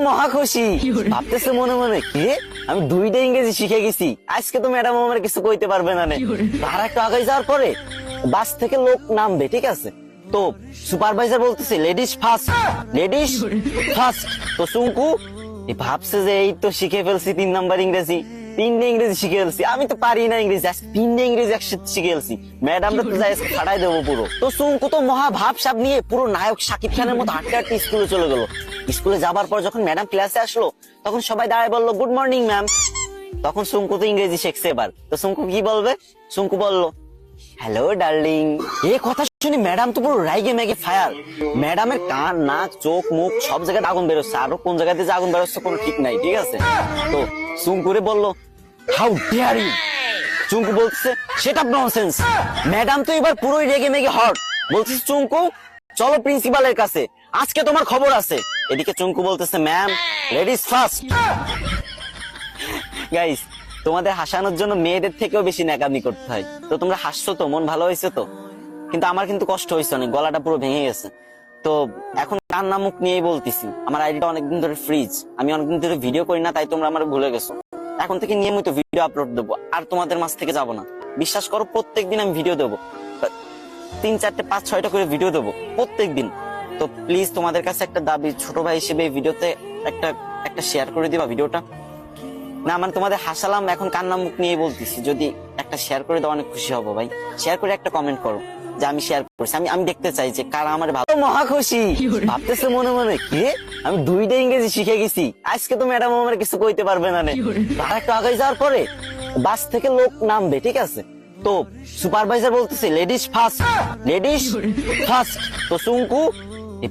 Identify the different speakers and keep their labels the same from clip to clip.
Speaker 1: মহা খুশি ভাবতেছে মনে মনে কি রে, আমি 2টা ইংরেজি শিখে গেছি, আজকে তো ম্যাডাম আমার কিছু কইতে পারবে না। আর একটু আগে যাওয়ার পরে বাস থেকে লোক নামবে, ঠিক আছে, তো সুপারভাইজার বলতেছে লেডিস ফার্স্ট, লেডিস ফার্স্ট। তো সুঙ্কু ভাবছে যে এই তো শিখে ফেলছি 3 নাম্বার ইংরেজি, 3টে ইংরেজি শিখে ফেলছি, আমি তো পারি না ইংরেজি, 3টে ইংরেজি একসাথে শিখে ফেলছি, ম্যাডামরা তো যাই ফাটাই দেবো পুরো। তো সুঙ্কু তো মহা ভাবসাব নিয়ে পুরো নায়ক শাকিব খানের মতো হাঁটতে হাঁটতে স্কুলে চলে গেল। স্কুলে যাবার পর যখন ম্যাডাম ক্লাসে আসলো তখন সবাই দাঁড়ায় বললো গুড মর্নিং ম্যাম। তখন সুঙ্কু তো ইংরেজি শিখছে এবার, তো সুঙ্কু কি বলবে, সুঙ্কু বললো হ্যালো ডার্লিং। এই কথা শুনি ম্যাডাম তো পুরো রাইগে ম্যাগে ফায়ার, ম্যাডামের কান নাক চোখ মুখ সব জায়গায় আগুন বেরোচ্ছে, আরো কোন জায়গাতে যে আগুন বেরোচ্ছে কোনো ঠিক নাই, ঠিক আছে। তো সুঙ্কুরে বললো হাউ ডেয়ার ইউ। চুঙ্কু বলছে সেটা ননসেন্স। ম্যাডাম তো এবার পুরোই রেগে মেগে হট, বলছে চুঙ্কু চলো প্রিন্সিপালের কাছে, আজকে তোমার খবর আছে। এদিকে চুঙ্কু বলতেছে ম্যাম লেডিস ফার্স্ট। গাইস তোমাদের হাসানোর জন্য মেয়েদের থেকেও বেশি ন্যাকামি করতে হয়, তো তোমরা হাসছো তো, মন ভালো হয়েছে তো, কিন্তু আমার কিন্তু কষ্ট হয়েছে অনেক, গলাটা পুরো ভেঙে গেছে। তো এখন কান্না মুখ নিয়েই বলতেছি, আমার আইডিটা অনেকদিন ধরে ফ্রিজ, আমি অনেকদিন ধরে ভিডিও করি না, তাই তোমরা আমার ভুলে গেছো। এখন থেকে নিয়মিত ভিডিও আপলোড দেবো, আর তোমাদের মাঝ থেকে যাবো না, বিশ্বাস করো প্রত্যেকদিন আমি ভিডিও দেবো, 3, 4, 5, 6টা করে ভিডিও দেবো প্রত্যেকদিন। তো প্লিজ তোমাদের কাছে একটা দাবি, ছোট ভাই হিসেবে এই ভিডিওতে একটা শেয়ার করে দিবা ভিডিওটা। না মানে তোমাদের হাসালাম, এখন কান্না মুখ নিয়ে বলতেছি, যদি একটা শেয়ার করে দাও অনেক খুশি হবো ভাই। শেয়ার করে একটা কমেন্ট করো যে আমি শেয়ার করছি, আমি দেখতে চাই যে কারা আমার ভালো। মহা খুশি ভাবতেছে মনে মনে কি রে, আমি 2টা ইংরেজি শিখে গেছি, আজকে তো ম্যাডাম আমার কিছু কইতে পারবে না। আর একটু আগে যাওয়ার পরে বাস থেকে লোক নামবে, ঠিক আছে, তো সুপারভাইজার বলতেছে লেডিস ফার্স্ট, লেডিস ফার্স্ট। তো সুঙ্কু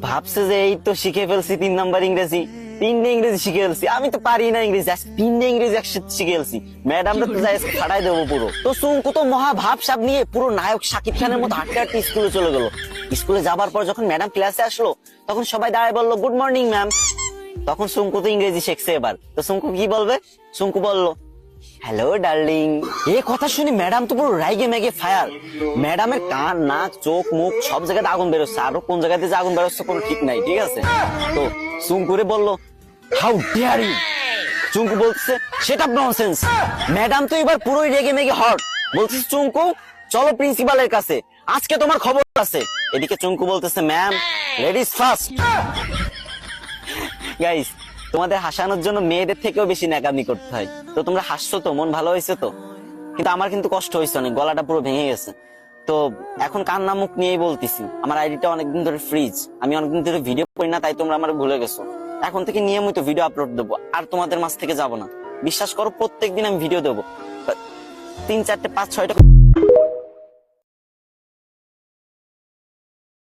Speaker 1: ভাবছে যে এই তো শিখে ফেলছি 3 নাম্বার ইংরেজি, 3টে ইংরেজি শিখে ফেলছি, আমি তো পারি না ইংরেজি, 3টে ইংরেজি একসাথে শিখে ফেলছি, ম্যাডামরা তো যাই ফাটাই দেবো পুরো। তো সুঙ্কু তো মহা ভাবসাব নিয়ে পুরো নায়ক শাকিব খানের মতো হাঁটতে হাঁটতে স্কুলে চলে গেল। স্কুলে যাবার পর যখন ম্যাডাম ক্লাসে আসলো তখন সবাই দাঁড়ায় বললো গুড মর্নিং ম্যাম। তখন সুঙ্কু তো ইংরেজি শিখছে এবার, তো সুঙ্কু কি বলবে, সুঙ্কু বললো হ্যালো ডার্লিং। এই কথা শুনি ম্যাডাম তো পুরো রাইগে ম্যাগে ফায়ার, ম্যাডামের কান নাক চোখ মুখ সব জায়গাতে আগুন বেরোচ্ছে, আরো কোন জায়গাতে যে আগুন বেরোচ্ছে কোনো ঠিক নাই, ঠিক আছে। তো চুঙ্কুরে বললো হাউ ডেয়ার ইউ। চুঙ্কু বলছে সেটা ননসেন্স। ম্যাডাম তো এবার পুরোই রেগে মেগে হট, বলছে চুঙ্কু চলো প্রিন্সিপালের কাছে, আজকে তোমার খবর আছে। এদিকে চুঙ্কু বলতেছে ম্যাম লেডিস ফার্স্ট। গাইস তোমাদের হাসানোর জন্য মেয়েদের থেকেও বেশি ন্যাকামি করতে হয়, তো তোমরা হাসছো তো, মন ভালো হয়েছে তো, কিন্তু আমার কিন্তু কষ্ট হয়েছে অনেক, গলাটা পুরো ভেঙে গেছে। তো এখন কান্না মুখ নিয়েই বলতেছি, আমার আইডিটা অনেকদিন ধরে ফ্রিজ, আমি অনেকদিন ধরে ভিডিও করি না, তাই তোমরা আমার ভুলে গেছো। এখন থেকে নিয়মিত ভিডিও আপলোড দেবো, আর তোমাদের মাঝ থেকে যাবো না, বিশ্বাস করো প্রত্যেকদিন আমি ভিডিও দেবো, 3, 4, 5, 6টা